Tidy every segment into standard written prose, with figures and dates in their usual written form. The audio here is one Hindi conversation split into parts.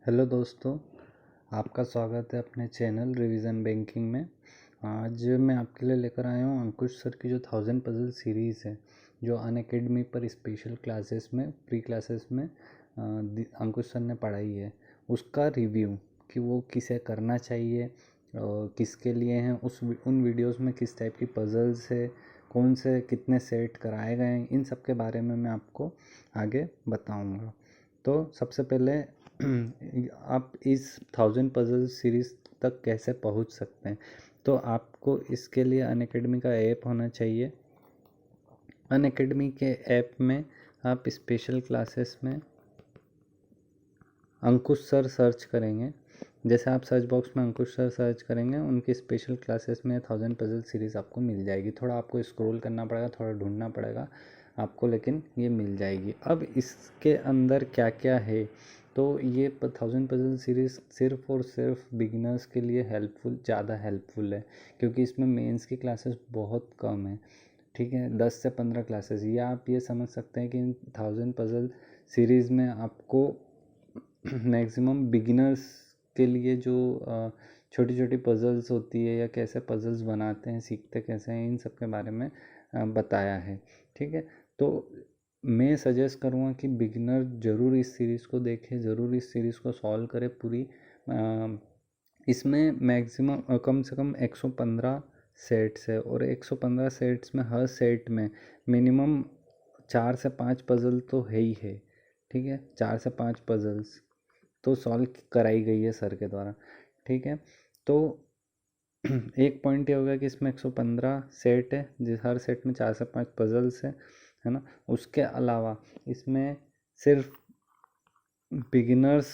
हेलो दोस्तों, आपका स्वागत है अपने चैनल रिवीजन बैंकिंग में। आज मैं आपके लिए लेकर आया हूँ अंकुश सर की जो 1000 पजल सीरीज़ है, जो अनअकैडमी पर स्पेशल क्लासेस में प्री क्लासेस में अंकुश सर ने पढ़ाई है, उसका रिव्यू कि वो किसे करना चाहिए और किसके लिए हैं। उन वीडियोस में किस टाइप की पजल्स है, कौन से कितने सेट कराए गए हैं, इन सब के बारे में मैं आपको आगे बताऊँगा। तो सबसे पहले आप इस 1000 पजल सीरीज़ तक कैसे पहुंच सकते हैं, तो आपको इसके लिए अनअकैडमी का ऐप होना चाहिए। अनअकैडमी के ऐप में आप स्पेशल क्लासेस में अंकुश सर सर्च करेंगे। जैसे आप सर्च बॉक्स में अंकुश सर सर्च करेंगे, उनकी स्पेशल क्लासेस में 1000 पजल सीरीज़ आपको मिल जाएगी। थोड़ा आपको स्क्रॉल करना पड़ेगा, थोड़ा ढूंढना पड़ेगा आपको, लेकिन ये मिल जाएगी। अब इसके अंदर क्या क्या है, तो ये 1000 पजल सीरीज़ सिर्फ़ और सिर्फ बिगिनर्स के लिए ज़्यादा हेल्पफुल है, क्योंकि इसमें मेंस की क्लासेस बहुत कम है। ठीक है, 10 से 15 क्लासेस। या आप ये समझ सकते हैं कि इन 1000 पजल सीरीज़ में आपको मैक्सिमम बिगिनर्स के लिए जो छोटी छोटी पजल्स होती है या कैसे पजल्स बनाते हैं, सीखते कैसे हैं, इन सब के बारे में बताया है। ठीक है, तो मैं सजेस्ट करूँगा कि बिगिनर ज़रूर इस सीरीज़ को देखें, ज़रूर इस सीरीज़ को सॉल्व करें पूरी। इसमें मैक्सिमम कम से कम 115 सेट्स है, और 115 सेट्स में हर सेट में मिनिमम 4 से 5 पज़ल तो है ही है। ठीक है, 4 से 5 पज़ल्स तो सॉल्व कराई गई है सर के द्वारा। ठीक है, तो एक पॉइंट ये होगा कि इसमें 115 सेट है, जिस हर सेट में 4 से 5 पज़ल्स है ना। उसके अलावा इसमें सिर्फ बिगिनर्स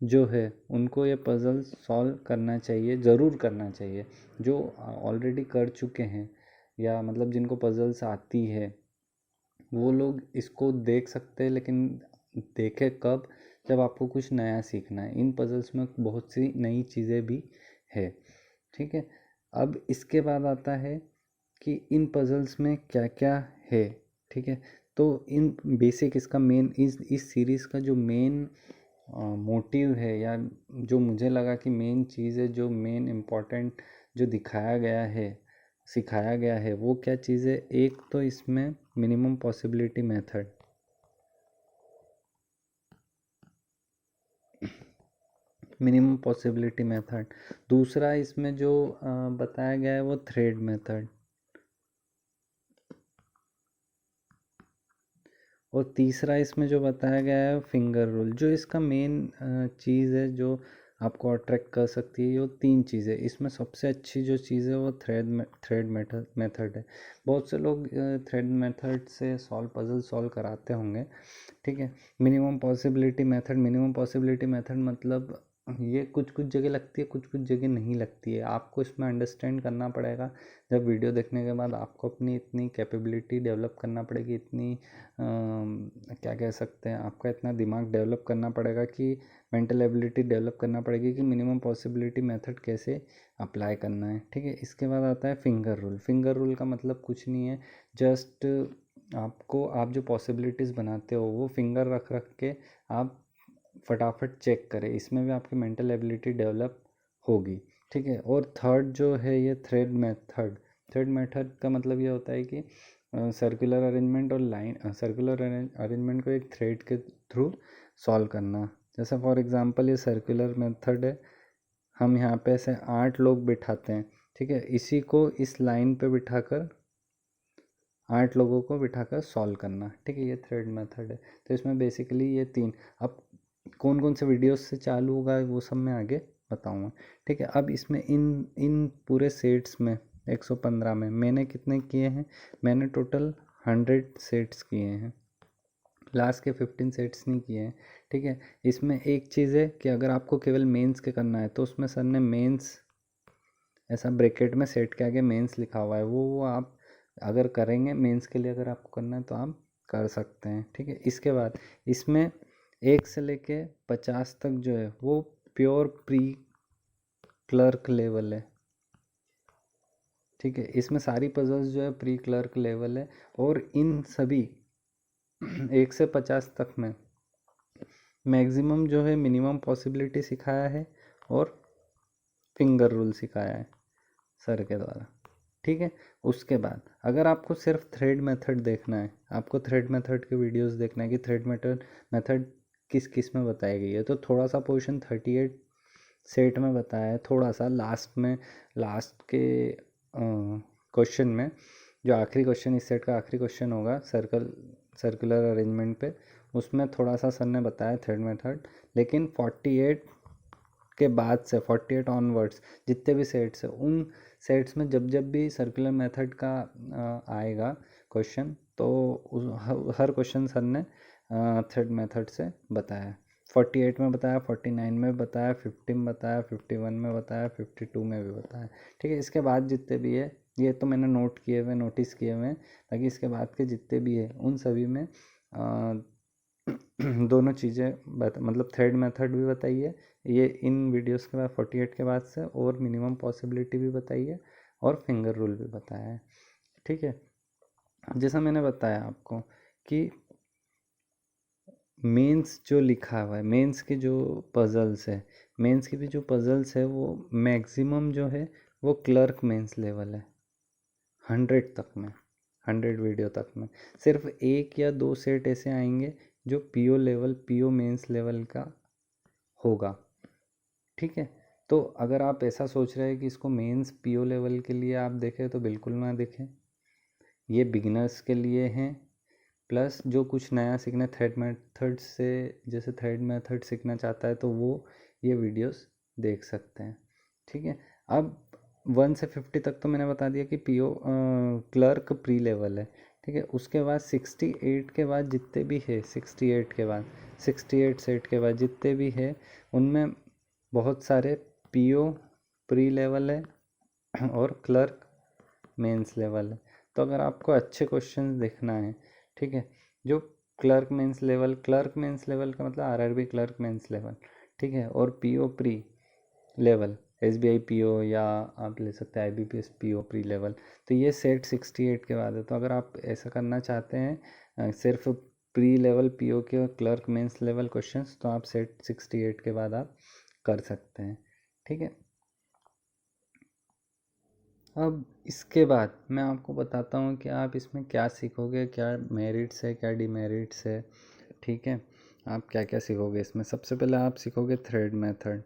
जो है उनको ये पज़ल सॉल्व करना चाहिए, ज़रूर करना चाहिए। जो ऑलरेडी कर चुके हैं या मतलब जिनको पज़ल्स आती है, वो लोग इसको देख सकते हैं, लेकिन देखें कब, जब आपको कुछ नया सीखना है। इन पज़ल्स में बहुत सी नई चीज़ें भी है। ठीक है, अब इसके बाद आता है कि इन पज़ल्स में क्या क्या है। ठीक है, तो इन बेसिक इसका मेन इस सीरीज़ का जो मेन मोटिव है, या जो मुझे लगा कि मेन चीज़ है, जो मेन इम्पोर्टेंट जो दिखाया गया है, सिखाया गया है, वो क्या चीज़ है। एक तो इसमें minimum possibility method, minimum possibility method. दूसरा इसमें जो बताया गया है वो थ्रेड मेथड, और तीसरा इसमें जो बताया गया है फिंगर रूल। जो इसका मेन चीज़ है जो आपको अट्रैक्ट कर सकती है, ये 3 चीज़ें। इसमें सबसे अच्छी जो चीज़ है वो थ्रेड मेथड है। बहुत से लोग थ्रेड मेथड से पजल सॉल्व कराते होंगे। ठीक है, मिनिमम पॉसिबिलिटी मेथड मतलब ये कुछ कुछ जगह लगती है, कुछ कुछ जगह नहीं लगती है। आपको इसमें अंडरस्टैंड करना पड़ेगा। जब वीडियो देखने के बाद आपको अपनी इतनी कैपेबिलिटी डेवलप करना पड़ेगी, इतनी क्या कह सकते हैं, आपका इतना दिमाग डेवलप करना पड़ेगा, कि मेंटल एबिलिटी डेवलप करना पड़ेगी कि मिनिमम पॉसिबिलिटी मेथड कैसे अप्लाई करना है। ठीक है, इसके बाद आता है फिंगर रूल। फिंगर रूल का मतलब कुछ नहीं है, जस्ट आप जो पॉसिबिलिटीज़ बनाते हो वो फिंगर रख रख के आप फटाफट चेक करें। इसमें भी आपकी मेंटल एबिलिटी डेवलप होगी। ठीक है, और थर्ड जो है ये थ्रेड मेथड का मतलब ये होता है कि सर्कुलर अरेंजमेंट और सर्कुलर अरेंजमेंट को एक थ्रेड के थ्रू सॉल्व करना। जैसे फॉर एग्जांपल ये सर्कुलर मेथड है, हम यहाँ पे ऐसे 8 लोग बिठाते हैं। ठीक है, इसी को इस लाइन पे बिठाकर 8 लोगों को बिठाकर सॉल्व करना। ठीक है, ये थ्रेड मेथड है। तो इसमें बेसिकली ये 3। अब कौन कौन से वीडियोस से चालू होगा वो सब मैं आगे बताऊंगा। ठीक है, अब इसमें इन इन पूरे सेट्स में 115 में मैंने कितने किए हैं, मैंने टोटल 100 सेट्स किए हैं, लास्ट के 15 सेट्स नहीं किए हैं। ठीक है, इसमें एक चीज़ है कि अगर आपको केवल मेंस के करना है, तो उसमें सर ने मेंस ऐसा ब्रैकेट में सेट के आगे मेंस लिखा हुआ है, वो आप अगर करेंगे मेंस के लिए, अगर आपको करना है तो आप कर सकते हैं। ठीक है, इसके बाद इसमें 1 से लेके 50 तक जो है वो प्योर प्री क्लर्क लेवल है। ठीक है, इसमें सारी पजल्स जो है प्री क्लर्क लेवल है, और इन सभी 1 से 50 तक में मैक्सिमम जो है मिनिमम पॉसिबिलिटी सिखाया है और फिंगर रूल सिखाया है सर के द्वारा। ठीक है, उसके बाद अगर आपको सिर्फ थ्रेड मेथड देखना है, आपको थ्रेड मेथड के वीडियोस देखना है कि थ्रेड मेथड किस किस में बताई गई है, तो थोड़ा सा पोर्शन 38 सेट में बताया है, थोड़ा सा लास्ट में, लास्ट के क्वेश्चन में, जो आखिरी क्वेश्चन इस सेट का आखिरी क्वेश्चन होगा सर्कुलर अरेंजमेंट पे, उसमें थोड़ा सा सर ने बताया थ्रेड मेथड। लेकिन 48 के बाद से 48 ऑनवर्ड्स जितने भी सेट्स हैं, उन सेट्स में जब जब भी सर्कुलर मेथड का आएगा क्वेश्चन, तो हर क्वेश्चन सर ने थ्रेड मेथड से बताया। 48 में बताया, 49 में बताया, 50 में बताया, 51 में बताया, 52 में भी बताया। ठीक है, इसके बाद जितने भी है, ये तो मैंने नोट किए हुए, नोटिस किए हुए, ताकि इसके बाद के जितने भी है उन सभी में दोनों चीज़ें मतलब थ्रेड मेथड भी बताइए ये इन वीडियोस के बाद 48 के बाद से, और मिनिमम पॉसिबिलिटी भी बताइए और फिंगर रूल भी बताया है। ठीक है, जैसा मैंने बताया आपको कि मेंस जो लिखा हुआ है, मेंस के जो पजल्स है, मेंस की भी जो पजल्स है, वो मैक्सिमम जो है वो क्लर्क मेंस लेवल है, 100 तक में, 100 वीडियो तक में सिर्फ एक या दो सेट ऐसे आएंगे जो PO level, PO mains level का होगा। ठीक है, तो अगर आप ऐसा सोच रहे हैं कि इसको मेंस पीओ लेवल के लिए आप देखें, तो बिल्कुल ना देखें, ये बिगिनर्स के लिए हैं। प्लस जो कुछ नया सीखना थ्रेड मेथड से, जैसे थ्रेड मेथड सीखना चाहता है, तो वो ये वीडियोस देख सकते हैं। ठीक है, अब 1 से 50 तक तो मैंने बता दिया कि पीओ क्लर्क प्री लेवल है। ठीक है, उसके बाद 68 के बाद जितने भी है, 68 के बाद, 68 सेट के बाद जितने भी है, उनमें बहुत सारे पीओ प्री लेवल है और क्लर्क मेंस लेवल है। तो अगर आपको अच्छे क्वेश्चंस देखना है, ठीक है, जो क्लर्क मेंस लेवल का मतलब आरआरबी क्लर्क मेंस लेवल, ठीक है, और PO pre level, SBI PO, या आप ले सकते हैं आईबीपीएस पीओ प्री लेवल, तो ये सेट 68 के बाद है। तो अगर आप ऐसा करना चाहते हैं सिर्फ प्री लेवल पीओ के क्लर्क मेंस लेवल क्वेश्चंस, तो आप सेट 68 के बाद आप कर सकते हैं। ठीक है, अब इसके बाद मैं आपको बताता हूँ कि आप इसमें क्या सीखोगे, क्या मेरिट्स है, क्या डिमेरिट्स है। ठीक है, आप क्या क्या सीखोगे इसमें। सबसे पहले आप सीखोगे थ्रेड मेथड,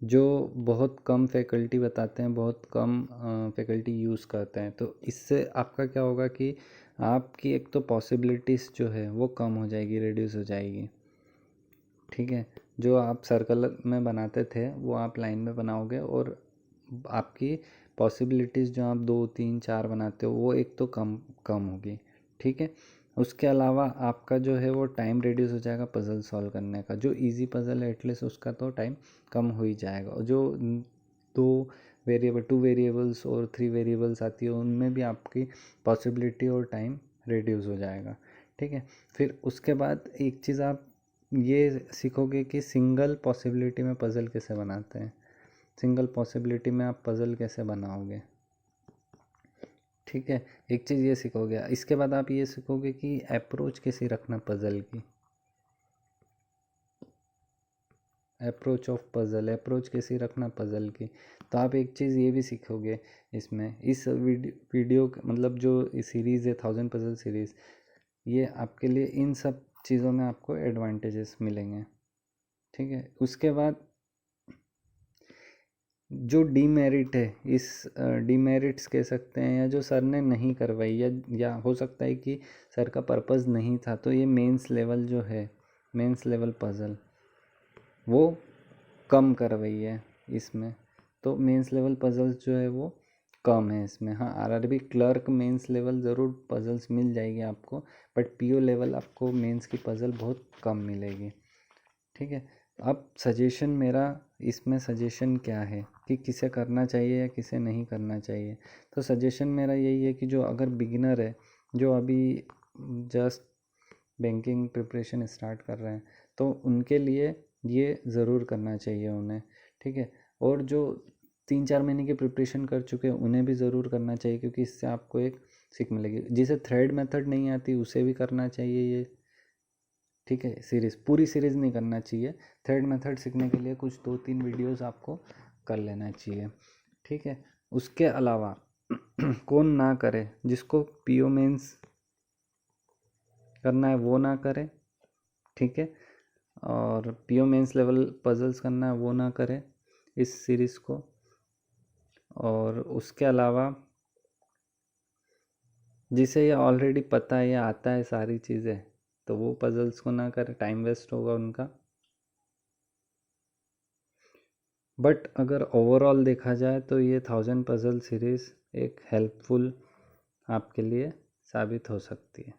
जो बहुत कम फैकल्टी बताते हैं, बहुत कम फैकल्टी यूज़ करते हैं। तो इससे आपका क्या होगा कि आपकी एक तो पॉसिबिलिटीज़ जो है वो कम हो जाएगी, रिड्यूस हो जाएगी। ठीक है, जो आप सर्कल में बनाते थे वो आप लाइन में बनाओगे, और आपकी पॉसिबिलिटीज़ जो आप 2 3 4 बनाते हो, वो एक तो कम कम होगी। ठीक है, उसके अलावा आपका जो है वो टाइम रिड्यूस हो जाएगा पज़ल सॉल्व करने का। जो इजी पज़ल है एटलीस्ट उसका तो टाइम कम हो ही जाएगा, और जो 2 वेरिएबल्स और 3 वेरिएबल्स आती है, उनमें भी आपकी पॉसिबिलिटी और टाइम रिड्यूस हो जाएगा। ठीक है, फिर उसके बाद एक चीज़ आप ये सीखोगे कि सिंगल पॉसिबिलिटी में पज़ल कैसे बनाते हैं, सिंगल पॉसिबिलिटी में आप पज़ल कैसे बनाओगे। ठीक है, एक चीज़ ये सीखोगे। इसके बाद आप ये सीखोगे कि अप्रोच कैसे रखना पज़ल की, अप्रोच ऑफ पज़ल, अप्रोच कैसे रखना पज़ल की। तो आप एक चीज़ ये भी सीखोगे इसमें, इस वीडियो मतलब जो सीरीज़ है 1000 पज़ल सीरीज़, ये आपके लिए इन सब चीज़ों में आपको एडवांटेजेस मिलेंगे। ठीक है, उसके बाद जो डीमेरिट है, इस डीमेरिट्स कह सकते हैं, या जो सर ने नहीं करवाई, या हो सकता है कि सर का पर्पज़ नहीं था, तो ये मेंस लेवल जो है, मेंस लेवल पज़ल, वो कम करवाई है इसमें। तो मेंस लेवल पज़ल्स जो है वो कम है इसमें। हाँ, आरआरबी क्लर्क मेंस लेवल ज़रूर पज़ल्स मिल जाएगी आपको, बट पीओ लेवल आपको मेंस की पज़ल बहुत कम मिलेगी। ठीक है, अब सजेशन मेरा इसमें सजेशन क्या है कि किसे करना चाहिए या किसे नहीं करना चाहिए। तो सजेशन मेरा यही है कि जो अगर बिगिनर है, जो अभी जस्ट बैंकिंग प्रिपरेशन स्टार्ट कर रहे हैं, तो उनके लिए ये ज़रूर करना चाहिए उन्हें। ठीक है, और जो 3 4 महीने की प्रिपरेशन कर चुके हैं उन्हें भी ज़रूर करना चाहिए, क्योंकि इससे आपको एक सीख मिलेगी। जिसे थ्रेड मेथड नहीं आती उसे भी करना चाहिए ये। ठीक है। सीरीज़, पूरी सीरीज़ नहीं करना चाहिए। थ्रेड मेथड सीखने के लिए कुछ 2-3 वीडियोस आपको कर लेना चाहिए, ठीक है। उसके अलावा कौन ना करे, जिसको पीओ मेंस करना है वो ना करे, ठीक है। और पीओ मेंस लेवल पजल्स करना है वो ना करे इस सीरीज़ को। और उसके अलावा जिसे ये ऑलरेडी पता है, ये आता है सारी चीज़ें, तो वो पजल्स को ना करे, टाइम वेस्ट होगा उनका। बट अगर ओवरऑल देखा जाए तो ये 1000 पजल सीरीज़ एक हेल्पफुल आपके लिए साबित हो सकती है,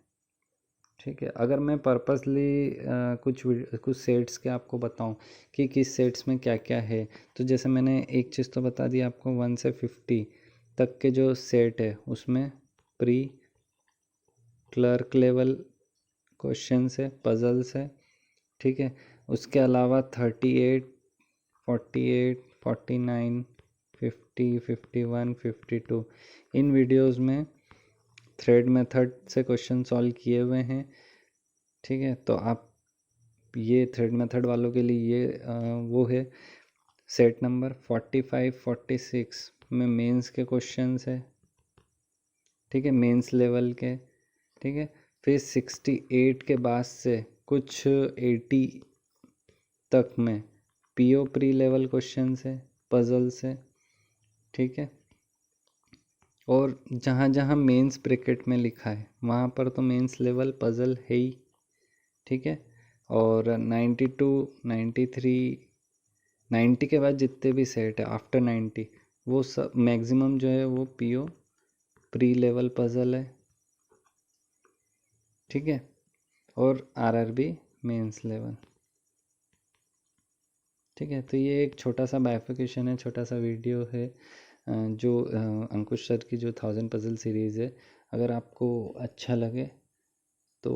ठीक है। अगर मैं पर्पसली कुछ सेट्स के आपको बताऊं कि किस सेट्स में क्या क्या है, तो जैसे मैंने एक चीज़ तो बता दी आपको, 1 से 50 तक के जो सेट है उसमें प्री क्लर्क लेवल क्वेश्चंस है, पजल्स है, ठीक है। उसके अलावा 38, 48, 49, 50, 51, 52 इन वीडियोस में थ्रेड मेथड से क्वेश्चन सॉल्व किए हुए हैं, ठीक है। तो आप ये थ्रेड मेथड वालों के लिए ये वो है। सेट नंबर 45, 46 में मेंस के क्वेश्चंस है, ठीक है, मेंस लेवल के, ठीक है। फिर 68 के बाद से कुछ 80 तक में पीओ प्री लेवल क्वेश्चन है, पजल से, ठीक है। और जहाँ जहाँ मेंस ब्रैकेट में लिखा है वहाँ पर तो मेंस लेवल पजल है ही, ठीक है। और 92, 93, 90 के बाद जितने भी सेट है आफ्टर 90, वो सब मैक्सिमम जो है वो पीओ प्री लेवल पजल है, ठीक है। और आरआरबी मेंस लेवल, ठीक है। तो ये एक छोटा सा बाइफिकेशन है, छोटा सा वीडियो है जो अंकुश सर की जो 1000 पजल सीरीज़ है, अगर आपको अच्छा लगे तो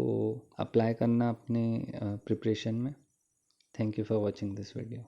अप्लाई करना अपने प्रिपरेशन में। Thank you for watching this video.